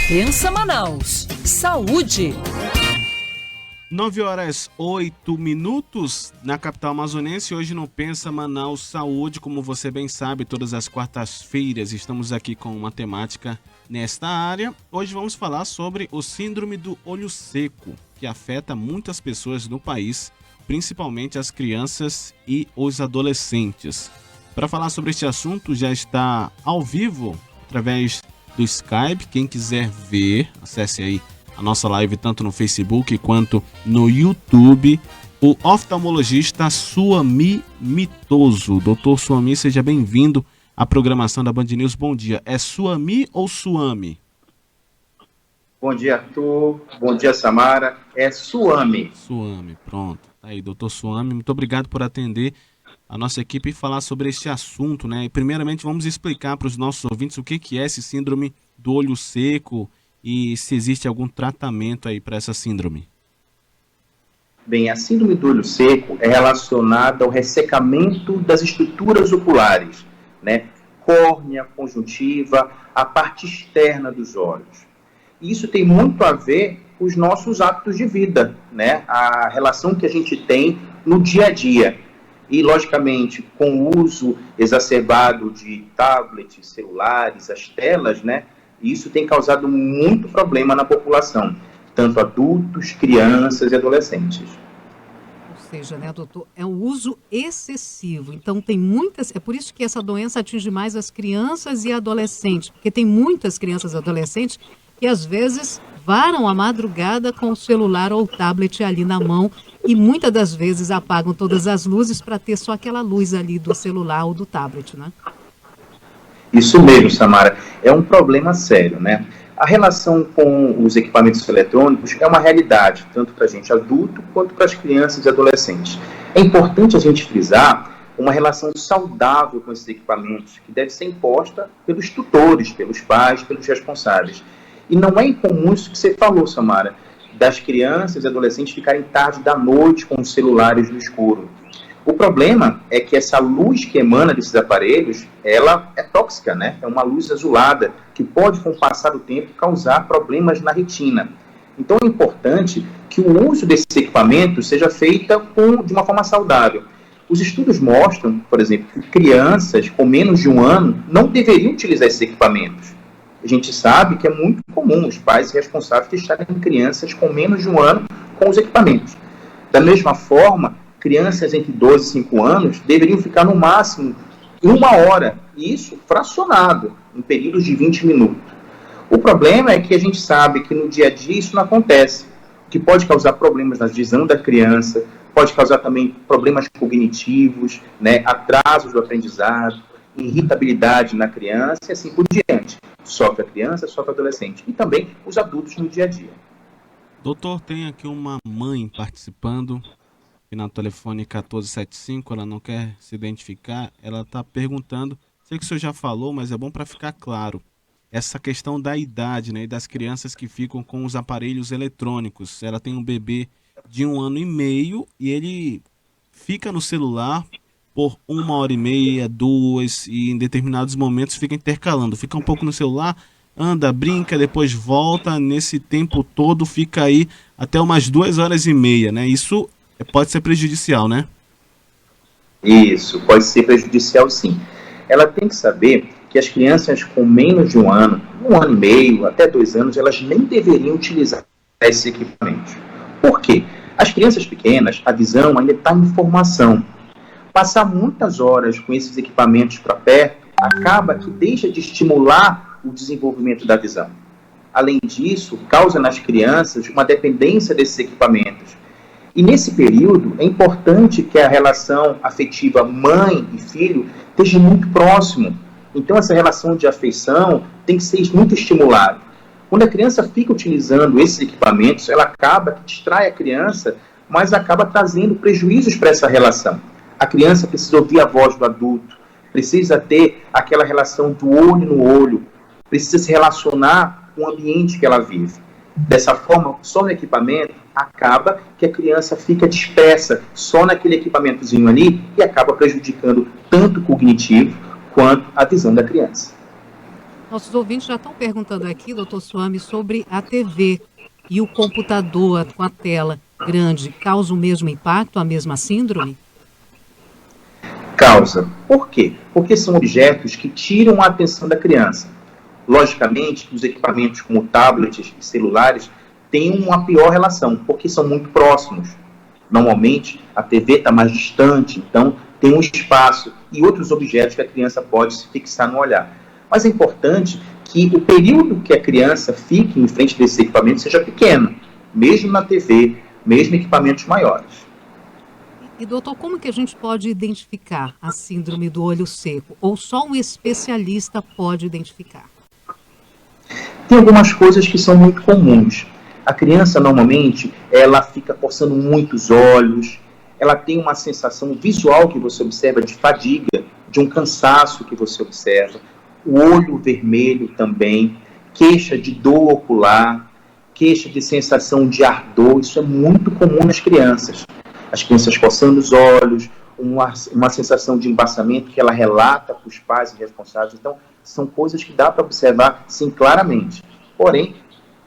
Pensa Manaus. Saúde. 9h08 na capital amazonense. Hoje no Pensa Manaus Saúde, como você bem sabe, todas as quartas-feiras estamos aqui com uma temática nesta área. Hoje vamos falar sobre o síndrome do olho seco, que afeta muitas pessoas no país, principalmente as crianças e os adolescentes. Para falar sobre este assunto, já está ao vivo através do Skype. Quem quiser ver, acesse aí a nossa live tanto no Facebook quanto no YouTube. O oftalmologista Suami Mitoso. Doutor Suami, seja bem-vindo à programação da Band News. Bom dia. É Suami ou Suami? Bom dia, Arthur. Bom dia, Samara. É Suami. Suami, pronto. Tá aí, doutor Suami. Muito obrigado por atender a nossa equipe e falar sobre este assunto, né? E primeiramente vamos explicar para os nossos ouvintes o que é esse síndrome do olho seco e se existe algum tratamento aí para essa síndrome. Bem, a síndrome do olho seco é relacionada ao ressecamento das estruturas oculares, né? Córnea, conjuntiva, a parte externa dos olhos. E isso tem muito a ver com os nossos hábitos de vida, né? A relação que a gente tem no dia a dia. E, logicamente, com o uso exacerbado de tablets, celulares, as telas, né? Isso tem causado muito problema na população, tanto adultos, crianças e adolescentes. Ou seja, né, doutor, é um uso excessivo. Então, tem muitas... É por isso que essa doença atinge mais as crianças e adolescentes, porque tem muitas crianças e adolescentes que, às vezes, varam a madrugada com o celular ou o tablet ali na mão e, muitas das vezes, apagam todas as luzes para ter só aquela luz ali do celular ou do tablet, né? Isso mesmo, Samara. É um problema sério, né? A relação com os equipamentos eletrônicos é uma realidade, tanto para a gente adulto quanto para as crianças e adolescentes. É importante a gente frisar uma relação saudável com esses equipamentos, que deve ser imposta pelos tutores, pelos pais, pelos responsáveis. E não é incomum isso que você falou, Samara, das crianças e adolescentes ficarem tarde da noite com os celulares no escuro. O problema é que essa luz que emana desses aparelhos, ela é tóxica, né? É uma luz azulada que pode, com o passar do tempo, causar problemas na retina. Então é importante que o uso desses equipamentos seja feito de uma forma saudável. Os estudos mostram, por exemplo, que crianças com menos de 1 ano não deveriam utilizar esses equipamentos. A gente sabe que é muito comum os pais responsáveis deixarem crianças com menos de 1 ano com os equipamentos. Da mesma forma, crianças entre 12 e 5 anos deveriam ficar no máximo 1 hora, e isso fracionado, em períodos de 20 minutos. O problema é que a gente sabe que no dia a dia isso não acontece, o que pode causar problemas na visão da criança, pode causar também problemas cognitivos, né, atrasos do aprendizado, irritabilidade na criança e assim por diante. Sofre a criança, sofre o adolescente e também os adultos no dia a dia. Doutor, tem aqui uma mãe participando na telefone 1475, ela não quer se identificar, ela está perguntando, sei que o senhor já falou, mas é bom para ficar claro, essa questão da idade, né, e das crianças que ficam com os aparelhos eletrônicos. Ela tem um bebê de 1 ano e meio e ele fica no celular por 1h30, 2, e em determinados momentos fica intercalando, fica um pouco no celular, anda, brinca, depois volta, nesse tempo todo fica aí até umas 2h30, né? Isso pode ser prejudicial, né? Isso, pode ser prejudicial, sim. Ela tem que saber que as crianças com menos de 1 ano, 1 ano e meio, até 2 anos, elas nem deveriam utilizar esses equipamentos. Por quê? As crianças pequenas, a visão ainda está em formação. Passar muitas horas com esses equipamentos para perto acaba que deixa de estimular o desenvolvimento da visão. Além disso, causa nas crianças uma dependência desses equipamentos. E nesse período, é importante que a relação afetiva mãe e filho esteja muito próximo. Então, essa relação de afeição tem que ser muito estimulada. Quando a criança fica utilizando esses equipamentos, ela acaba que distrai a criança, mas acaba trazendo prejuízos para essa relação. A criança precisa ouvir a voz do adulto, precisa ter aquela relação do olho no olho, precisa se relacionar com o ambiente que ela vive. Dessa forma, só no equipamento, acaba que a criança fica dispersa só naquele equipamentozinho ali e acaba prejudicando tanto o cognitivo quanto a visão da criança. Nossos ouvintes já estão perguntando aqui, doutor Suami, sobre a TV e o computador com a tela grande. Causa o mesmo impacto, a mesma síndrome? Causa. Por quê? Porque são objetos que tiram a atenção da criança. Logicamente, os equipamentos como tablets e celulares têm uma pior relação, porque são muito próximos. Normalmente, a TV está mais distante, então tem um espaço e outros objetos que a criança pode se fixar no olhar. Mas é importante que o período que a criança fique em frente desse equipamento seja pequeno, mesmo na TV, mesmo em equipamentos maiores. E, doutor, como que a gente pode identificar a síndrome do olho seco? Ou só um especialista pode identificar? Tem algumas coisas que são muito comuns. A criança, normalmente, ela fica coçando muito os olhos, ela tem uma sensação visual que você observa de fadiga, de um cansaço que você observa, o olho vermelho também, queixa de dor ocular, queixa de sensação de ardor, isso é muito comum nas crianças. As crianças coçando os olhos, uma sensação de embaçamento que ela relata para os pais e responsáveis. Então, são coisas que dá para observar, sim, claramente. Porém,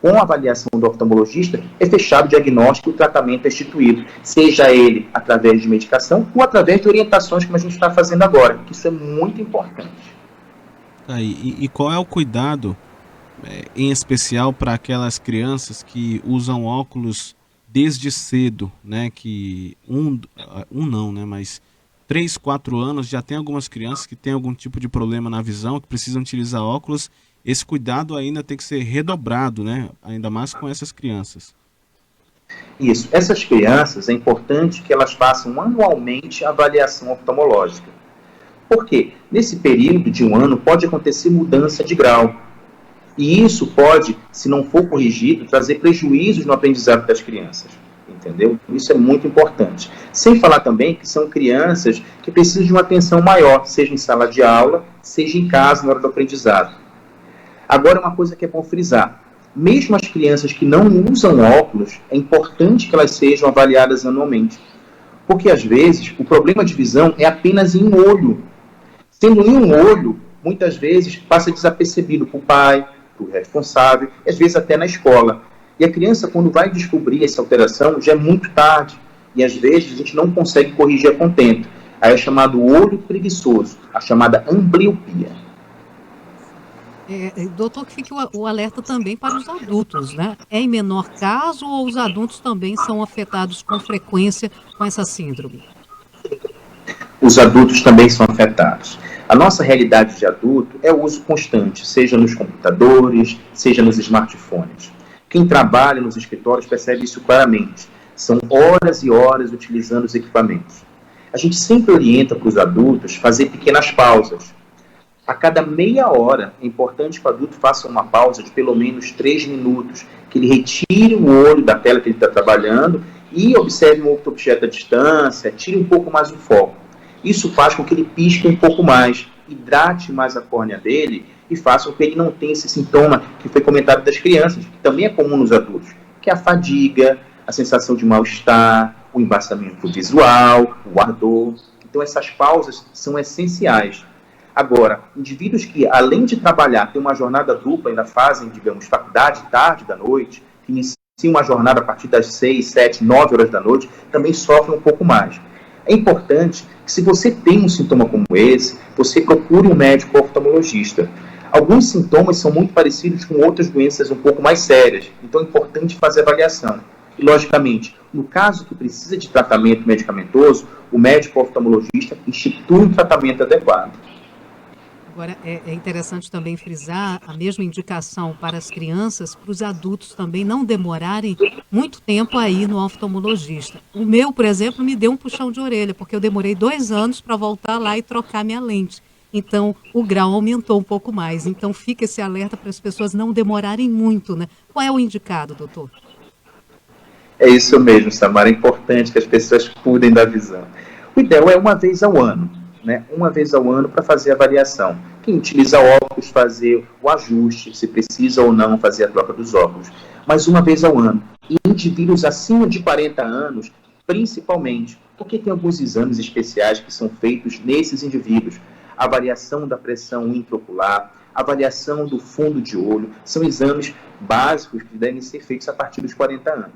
com a avaliação do oftalmologista, é fechado o diagnóstico e o tratamento é instituído, seja ele através de medicação ou através de orientações como a gente está fazendo agora, que isso é muito importante. E qual é o cuidado, em especial para aquelas crianças que usam óculos desde cedo, né? Que mas 3, 4 anos já tem algumas crianças que têm algum tipo de problema na visão, que precisam utilizar óculos. Esse cuidado ainda tem que ser redobrado, né? Ainda mais com essas crianças. Isso. Essas crianças, é importante que elas façam anualmente a avaliação oftalmológica. Por quê? Nesse período de um ano pode acontecer mudança de grau. E isso pode, se não for corrigido, trazer prejuízos no aprendizado das crianças. Entendeu? Isso é muito importante. Sem falar também que são crianças que precisam de uma atenção maior, seja em sala de aula, seja em casa na hora do aprendizado. Agora, uma coisa que é bom frisar. Mesmo as crianças que não usam óculos, é importante que elas sejam avaliadas anualmente. Porque, às vezes, o problema de visão é apenas em um olho. Sendo em um olho, muitas vezes passa desapercebido para o pai, para o responsável, e às vezes até na escola. E a criança, quando vai descobrir essa alteração, já é muito tarde. E às vezes a gente não consegue corrigir a contento. Aí é chamado olho preguiçoso, a chamada ambliopia. Doutor, que fique o alerta também para os adultos, né? É em menor caso ou os adultos também são afetados com frequência com essa síndrome? Os adultos também são afetados. A nossa realidade de adulto é o uso constante, seja nos computadores, seja nos smartphones. Quem trabalha nos escritórios percebe isso claramente. São horas e horas utilizando os equipamentos. A gente sempre orienta para os adultos fazer pequenas pausas. A cada meia hora, é importante que o adulto faça uma pausa de pelo menos 3 minutos, que ele retire o olho da tela que ele está trabalhando e observe um outro objeto à distância, tire um pouco mais o foco. Isso faz com que ele pisque um pouco mais, hidrate mais a córnea dele e faça com que ele não tenha esse sintoma que foi comentado das crianças, que também é comum nos adultos, que é a fadiga, a sensação de mal-estar, o embaçamento visual, o ardor. Então essas pausas são essenciais. Agora, indivíduos que, além de trabalhar, têm uma jornada dupla, ainda fazem, digamos, faculdade tarde da noite, que iniciam uma jornada a partir das 6, 7, 9 horas da noite, também sofrem um pouco mais. É importante que, se você tem um sintoma como esse, você procure um médico oftalmologista. Alguns sintomas são muito parecidos com outras doenças um pouco mais sérias, então é importante fazer avaliação. E, logicamente, no caso que precisa de tratamento medicamentoso, o médico oftalmologista institui um tratamento adequado. Agora, é interessante também frisar a mesma indicação para as crianças, para os adultos também não demorarem muito tempo a ir no oftalmologista. O meu, por exemplo, me deu um puxão de orelha, porque eu demorei 2 anos para voltar lá e trocar minha lente. Então, o grau aumentou um pouco mais. Então, fica esse alerta para as pessoas não demorarem muito, né? Qual é o indicado, doutor? É isso mesmo, Samara. É importante que as pessoas cuidem da visão. O ideal é uma vez ao ano. Né, uma vez ao ano para fazer a avaliação. Quem utiliza óculos, fazer o ajuste, se precisa ou não fazer a troca dos óculos. Mas uma vez ao ano. E indivíduos acima de 40 anos, principalmente, porque tem alguns exames especiais que são feitos nesses indivíduos. A variação da pressão intraocular, avaliação do fundo de olho, são exames básicos que devem ser feitos a partir dos 40 anos.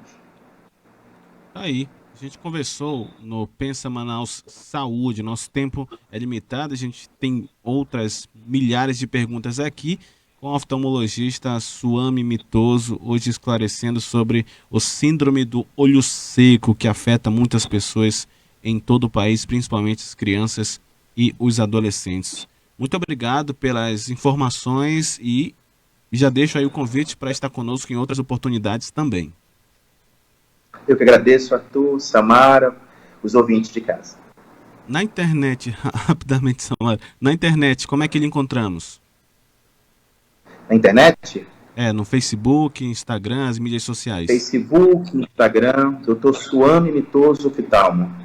Aí, a gente conversou no Pensa Manaus Saúde, nosso tempo é limitado, a gente tem outras milhares de perguntas aqui, com o oftalmologista Suame Mitoso, hoje esclarecendo sobre o síndrome do olho seco, que afeta muitas pessoas em todo o país, principalmente as crianças e os adolescentes. Muito obrigado pelas informações e já deixo aí o convite para estar conosco em outras oportunidades também. Eu que agradeço a tu, Samara, os ouvintes de casa. Na internet, rapidamente, Samara, na internet, como é que lhe encontramos? Na internet? No Facebook, Instagram, as mídias sociais. Facebook, Instagram, Dr. Suame Mitoso Oftalmo.